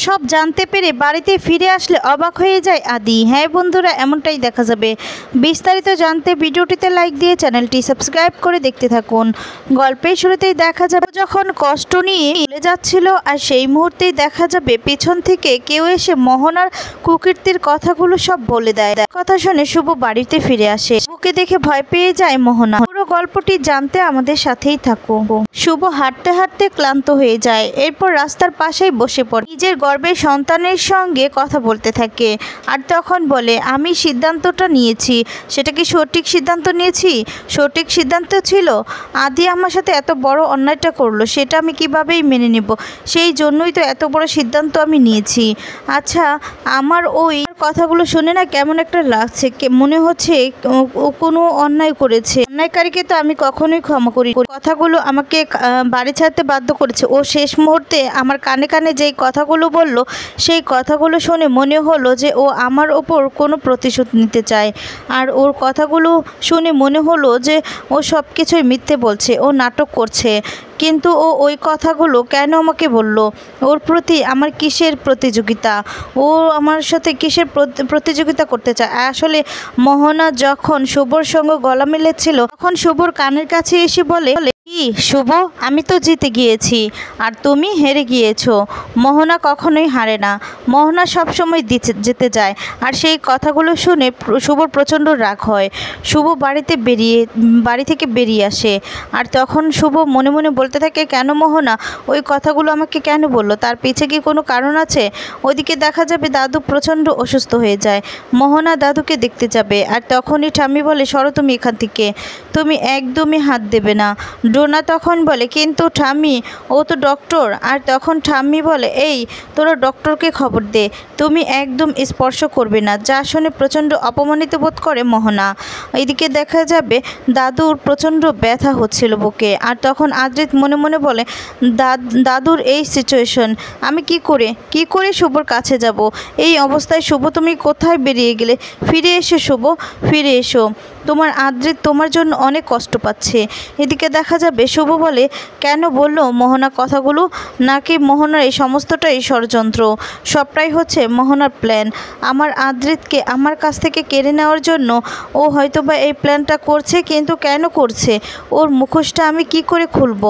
সব জানতে পেরে বাড়িতে ফিরে আসলে অবাক হয়ে যায় আদি। হ্যাঁ বন্ধুরা, এমনটাই দেখা যাবে। বিস্তারিত জানতে ভিডিওটিতে লাইক দিয়ে চ্যানেলটি সাবস্ক্রাইব করে দেখতে থাকুন। গল্পের শুরুতেই দেখা যাবে যখন কষ্ট নিয়ে চলে যাচ্ছিল, আর সেই মুহূর্তেই দেখা যাবে পেছন থেকে কেউ এসে মোহনার কুকীর্তির কথাগুলো সব বলে দেয়। কথা শুনে শুভ বাড়িতে ফিরে আসে। শুভকে দেখে ভয় পেয়ে যায় মোহনা। পুরো গল্পটি জানতে আমাদের সাথেই থাকো। শুভ হাঁটতে হাঁটতে ক্লান্ত হয়ে যায়। এরপর রাস্তার পাশেই বসে পড়ে নিজের গর্ভের সন্তানের সঙ্গে কথা বলতে থাকে। আর তখন বলে, আমি সিদ্ধান্তটা নিয়েছি। সেটা কি সঠিক সিদ্ধান্ত নিয়েছি? সঠিক সিদ্ধান্ত ছিল। আদি আমার সাথে এত বড় অন্যায়টা করলো, সেটা আমি কিভাবেই মেনে নেব? সেই জন্যই তো এত বড় সিদ্ধান্ত আমি নিয়েছি। আচ্ছা, আমার ওই কথাগুলো শুনে না কেমন একটা লাগছে, মনে হচ্ছে ও কোনো অন্যায় করেছে। অন্যায়কারীকে তো আমি কখনোই ক্ষমা করি। কথাগুলো আমাকে বাড়ি ছাড়তে বাধ্য করেছে। ও শেষ মুহূর্তে আমার কানে কানে যেই কথাগুলো বলল, সেই কথাগুলো শুনে মনে হলো যে ও আমার ওপর কোনো প্রতিশোধ নিতে চায়। আর ওর কথাগুলো শুনে মনে হলো যে ও সব কিছুই মিথ্যে বলছে, ও নাটক করছে। কিন্তু ও ওই কথাগুলো কেন আমাকে বলল? ওর প্রতি আমার কিসের প্রতিযোগিতা? ও আমার সাথে কিসের প্রতিযোগিতা করতে চায়? আসলে মোহনা যখন শুভর সঙ্গে গলা মিলেছিল, তখন শুভর কানের কাছে এসে বলে, কি শুভ, আমি তো জিতে গিয়েছি আর তুমি হেরে গিয়েছো। মোহনা কখনোই হারে না, মোহনা সবসময় জিতে যায়। আর সেই কথাগুলো শুনে শুভর প্রচণ্ড রাগ হয়। শুভ বাড়ি থেকে বেরিয়ে আসে। আর তখন শুভ মনে মনে বলতে থাকে, কেন মোহনা ওই কথাগুলো আমাকে কেন বললো? তার পিছে কি কোনো কারণ আছে? ওইদিকে দেখা যাবে দাদু প্রচণ্ড অসুস্থ হয়ে যায়। মোহনা দাদুকে দেখতে যাবে। আর তখনই ঠাম্মি বলে, সরো তুমি এখান থেকে, তুমি একদমই হাত দেবে না। ডোনা তখন বলে, কিন্তু ঠাম্মি ও তো ডক্টর। আর তখন ঠাম্মি বলে, এই তোরা ডক্টরকে খবর দে, তুমি একদম স্পর্শ করবে না। যা শুনে প্রচণ্ড অপমানিত বোধ করে মোহনা। এইদিকে দেখা যাবে দাদুর প্রচণ্ড ব্যথা হচ্ছিল বুকে। আর তখন আদ্রিত মনে মনে বলে, দাদুর এই সিচুয়েশন, আমি কি করে শুভর কাছে যাব? এই অবস্থায় শুভ, তুমি কোথায় বেরিয়ে গেলে? ফিরে এসো শুভ, ফিরে এসো। তোমার আদ্রিত তোমার জন্য অনেক কষ্ট পাচ্ছে। এদিকে দেখা যাবে শুভ বলে, কেন বললো মোহনা কথাগুলো? নাকি মোহনার এই সমস্তটাই ষড়যন্ত্র? সবটাই হচ্ছে মোহনার প্ল্যান, আমার আদ্রিতকে আমার কাছ থেকে কেড়ে নেওয়ার জন্য। ও হয়তোবা এই প্ল্যানটা করছে, কিন্তু কেন করছে? ওর মুখোশটা আমি কি করে খুলব?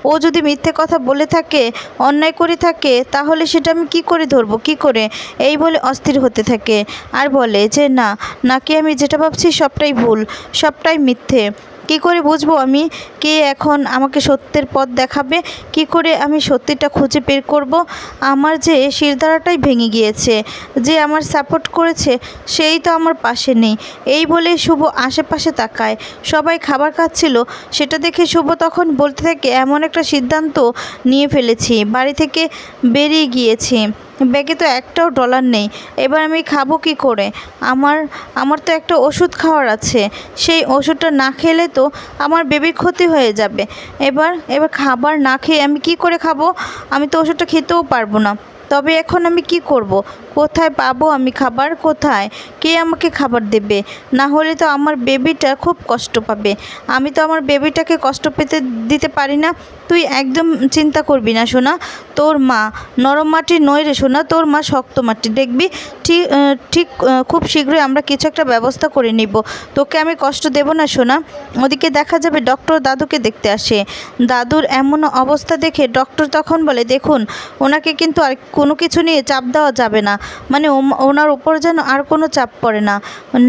ও যদি মিথ্যে কথা বলে থাকে, অন্যায় করে থাকে, তাহলে সেটা আমি কি করে ধরবো, কি করে? এই বলে অস্থির হতে থাকে। আর বলে যে নাকি আমি যেটা ভাবছি সবটাই ভুল, সবটাই মিথ্যে। কি করে বুঝবো আমি? কে এখন আমাকে সত্যের পথ দেখাবে? কি করে আমি সত্যিটা খুঁজে বের করব? আমার যে শিরদাঁড়াটাই ভেঙে গিয়েছে, যে আমার সাপোর্ট করেছে সেই তো আমার পাশে নেই। এই বলে শুভ আশেপাশে তাকায়। সবাই খাবার খাচ্ছিল, সেটা দেখে শুভ তখন বলতে থাকে, এমন একটা সিদ্ধান্ত নিয়ে ফেলেছি, বাড়ি থেকে বেরিয়ে গিয়েছি, ব্যাগে তো একটাও ডলার নেই। এবার আমি খাবো কি করে? আমার তো একটা ওষুধ খাওয়ার আছে। সেই ওষুধটা না খেলে তো আমার বেবির ক্ষতি হয়ে যাবে। এবার খাবার না খেয়ে আমি কি করে খাবো? আমি তো ওষুধটা খেতেও পারবো না। তবে এখন আমি কি করব? কোথায় পাবো আমি খাবার? কোথায়? কে আমাকে খাবার দেবে? না হলে তো আমার বেবিটা খুব কষ্ট পাবে। আমি তো আমার বেবিটাকে কষ্ট দিতে পারি না। তুই একদম চিন্তা করবি না সোনা, তোর মা নরম মাটি নয় রে সোনা, তোর মা শক্ত মাটি। দেখবি ঠিক খুব শীঘ্রই আমরা কিছু একটা ব্যবস্থা করে নিব, তোকে আমি কষ্ট দেব না সোনা। ওদিকে দেখা যাবে ডক্টর দাদুকে দেখতে আসে। দাদুর এমন অবস্থা দেখে ডক্টর তখন বলে, দেখুন ওনাকে কিন্তু আর কোনো কিছু নিয়ে চাপ দেওয়া যাবে না, মানে ওনার উপর যেন আর কোনো চাপ পড়ে না,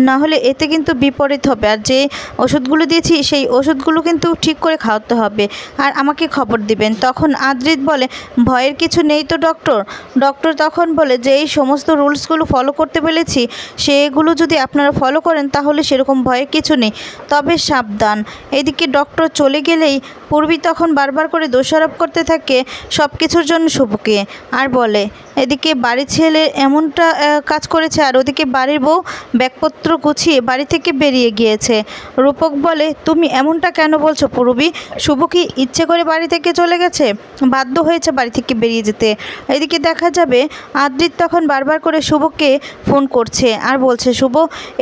না হলে এতে কিন্তু বিপরীত হবে। আর যে ওষুধগুলো দিয়েছি সেই ওষুধগুলো কিন্তু ঠিক করে খাওয়াতে হবে, আর আমাকে খবর দিবেন। তখন আদ্রিত বলে, ভয়ের কিছু নেই তো ডক্টর তখন বলে যে এই সমস্ত রুলসগুলো ফলো করতে বলেছি, সেগুলো যদি আপনারা ফলো করেন তাহলে সেরকম ভয়ের কিছু নেই, তবে সাবধান। এদিকে ডক্টর চলে গেলেই পূর্বী তখন বারবার করে দোষারোপ করতে থাকে সব কিছুর জন্য শুভকে। আর বলে, এদিকে বাড়ির ছেলে এমনটা কাজ করেছে, আর ওদিকে বাড়ির বউ ব্যাগপত্র গুছিয়ে বাড়ি থেকে বেরিয়ে গিয়েছে। রূপক বলে, তুমি এমনটা কেন বলছো পূর্বী? শুভ কি ইচ্ছে করে বাড়ি থেকে চলে গেছে? বাধ্য হয়েছে বাড়ি থেকে বেরিয়ে যেতে। এদিকে দেখা যাবে আদ্রিত তখন বারবার করে শুভকে ফোন করছে আর বলছে, শুভ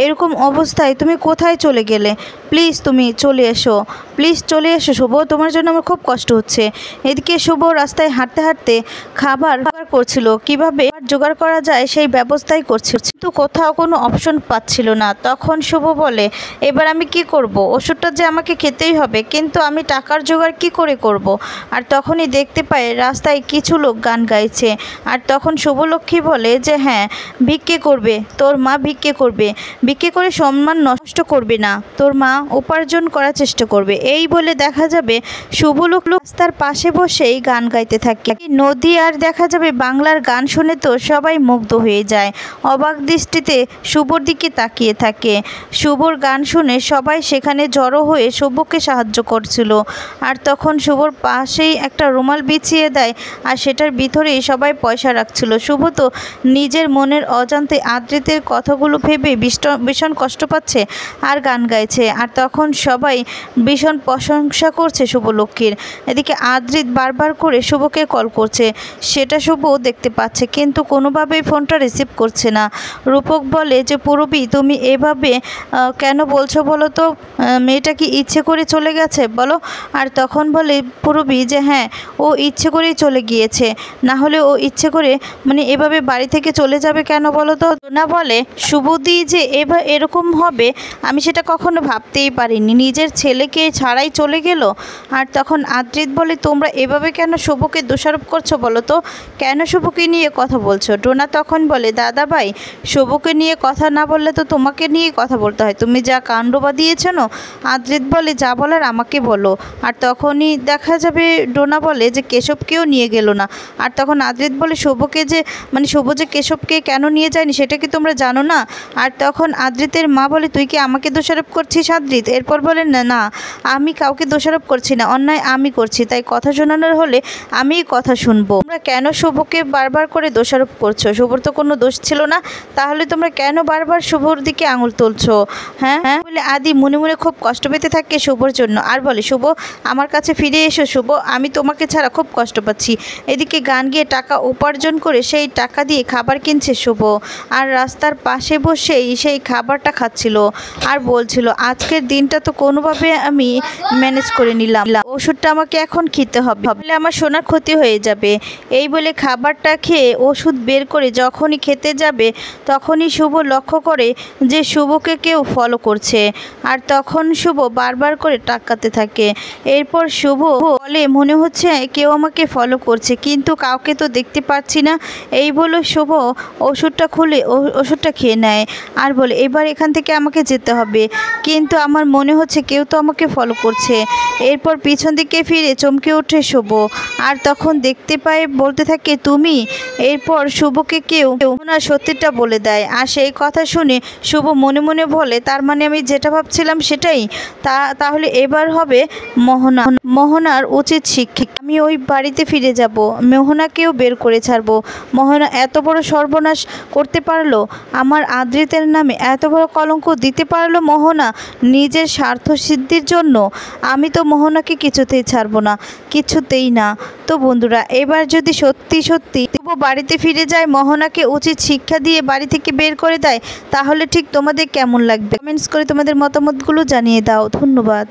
এরকম অবস্থায় তুমি কোথায় চলে গেলে? প্লিজ তুমি চলে এসো, প্লিজ চলে এসো শুভ, তোমার জন্য আমার খুব কষ্ট হচ্ছে। এদিকে শুভ রাস্তায় হাঁটতে হাঁটতে খাবার করছিল, কিভাবে জোগাড় করা যায় সেই ব্যবস্থাই করছিল, কিন্তু কোথাও কোনো অপশন পাচ্ছিল না। তখন শুভ বলে, এবার আমি কি করব? ওষুধটা যে আমাকে খেতেই হবে, কিন্তু আমি টাকার জোগাড় কি করে করব? আর তখনই দেখতে পায় রাস্তায় কিছু লোক গান গাইছে। আর তখন শুভলক্ষ্মী বলে যে হ্যাঁ, ভিক্ষে করবে, তোর মা ভিক্ষে করবে, ভিক্ষে করে সম্মান নষ্ট করবে না, তোর মা উপার্জন করার চেষ্টা করবে। এই বলে দেখা যাবে শুভলক্ষ্মী রাস্তার পাশে বসেই গান গাইতে থাকে। নদী আর দেখা যাবে বাংলার গান শুনে তো সবাই মুগ্ধ হয়ে যায়, অবাক দৃষ্টিতে শুভর দিকে তাকিয়ে থাকে। শুভর গান শুনে সবাই সেখানে জড়ো হয়ে শুভকে সাহায্য করছিল। আর তখন শুভর পাশেই একটা রুমাল বিছিয়ে দেয়, আর সেটার ভিতরেই সবাই পয়সা রাখছিল। শুভ তো নিজের মনের অজান্তে আদ্রিতের কথাগুলো ভেবে ভীষণ কষ্ট পাচ্ছে আর গান গাইছে। আর তখন সবাই ভীষণ প্রশংসা করছে শুভলক্ষ্মীর। এদিকে আদ্রিত বারবার করে শুভকে কল করছে, সেটা শুভ দেখতে পাচ্ছে, কিন্তু কোনোভাবেই ফোনটা রিসিভ করছে না। রূপক বলে যে পূরবী, তুমি এভাবে কেন বলছো বলো তো? মেয়েটা কি ইচ্ছে করে চলে গেছে বলো? আর তখন বলে পূরবী যে হ্যাঁ, ও ইচ্ছে করেই চলে গিয়েছে, না হলে ও ইচ্ছে করে এভাবে বাড়ি থেকে চলে যাবে কেন বলো তো? না বলে শুভদি যে এরকম হবে আমি সেটা কখনো ভাবতেই পারিনি, নিজের ছেলেকে ছাড়াই চলে গেল। আর তখন আদ্রিত বলে, তোমরা এভাবে কেন শুভকে দোষারোপ করছো বলো তো? কেন শুভকে নিয়ে কথা বলছো? টোনা তখন বলে, দাদা ভাই, শুভকে নিয়ে কথা না বললে তো তোমাকে নিয়ে কথা বলতে হয়, তুমি যা কাণ্ড বাঁধিয়েছো না। আদ্রিত বলে, যা বলার আমাকে বলো। আর তখনই দেখা যাবে ডোনা বলে যে কেশবকেও নিয়ে গেল না। আর তখন আদ্রিত বলে, শুভকে যে শুভ যে কেশবকে কেন নিয়ে যায়নি সেটা কি তোমরা জানো না? আর তখন আদ্রিতের মা বলে, তুই কি আমাকে দোষারোপ করছিস আদ্রিত? এরপর বলেন, না না, আমি কাউকে দোষারোপ করছি না, অন্যায় আমি করছি, তাই কথা শোনানোর হলে আমিই কথা শুনবো। তোমরা কেন শুভকে বারবার করে দোষারোপ করছো? শুভর তো কোনো দোষ ছিল না, তাহলে তোমরা কেন বারবার শুভর দিকে আঙুল তুলছো? হ্যাঁ হ্যাঁ বলে আদি মনে মনে খুব কষ্ট পেতে থাকে শুভর জন্য। আর বলে, শুভ আমার কাছে ফিরে এসো শুভ, আমি তোমাকে ছাড়া খুব কষ্ট পাচ্ছি। এদিকে গান গিয়ে টাকা উপার্জন করে সেই টাকা দিয়ে খাবার কিনছে শুভ, আর রাস্তার পাশে বসেই সেই খাবারটা খাচ্ছিল আর বলছিল, আজকের দিনটা তো কোনোভাবে আমি ম্যানেজ করে নিলাম, ওষুধটা আমাকে এখন খেতে হবে, বলে আমার সোনার ক্ষতি হয়ে যাবে। এই বলে খাবারটা খেয়ে ওষুধ বের করে যখনই খেতে যাবে তখনই শুভ লক্ষ্য করে যে শুভকে কেউ ফলো করছে। আর তখন শুভ বারবার করে টাকাতে থাকে। এরপর শুভ বলে, মনে হচ্ছে কেউ আমাকে ফলো করছে, কিন্তু কাউকে তো দেখতে পাচ্ছি না। এই বলে শুভ ওষুধটা খুলে ওষুধটা খেয়ে নেয় আর বলে, এবার এখান থেকে আমাকে যেতে হবে, কিন্তু আমার মনে হচ্ছে কেউ তো আমাকে ফলো করছে। এরপর পিছন দিকে ফিরে চমকে ওঠে শুভ, আর তখন দেখতে পায় বলতে থাকে, তুমি? এরপর শুভকে কেউ না সত্যিটা বলে দেয়। আর সেই কথা শুনে শুভ মনে মনে বলে, তার মানে আমি যেটা ভাবছিলাম সেটাই, তাহলে এবার হবে মোহনার উচিত শিক্ষা। আমি ওই বাড়িতে ফিরে যাব, মোহনাকেও বের করে ছাড়বো। মোহনা এত বড় সর্বনাশ করতে পারলো, আমার আদ্রিতের নামে এত বড় কলঙ্ক দিতে পারলো মোহনা নিজের স্বার্থ সিদ্ধির জন্য। আমি তো মোহনাকে কিছুতেই ছাড়বো না, কিছুতেই না। তো বন্ধুরা, এবার যদি সত্যি সত্যি বাড়িতে ফিরে যায়, মোহনাকে উচিত শিক্ষা দিয়ে বাড়ি থেকে বের করে দেয়, তাহলে ঠিক তোমাদের কেমন লাগবে? কমেন্টস করে তোমাদের মতামতগুলো জানিয়ে দাও। ধন্যবাদ।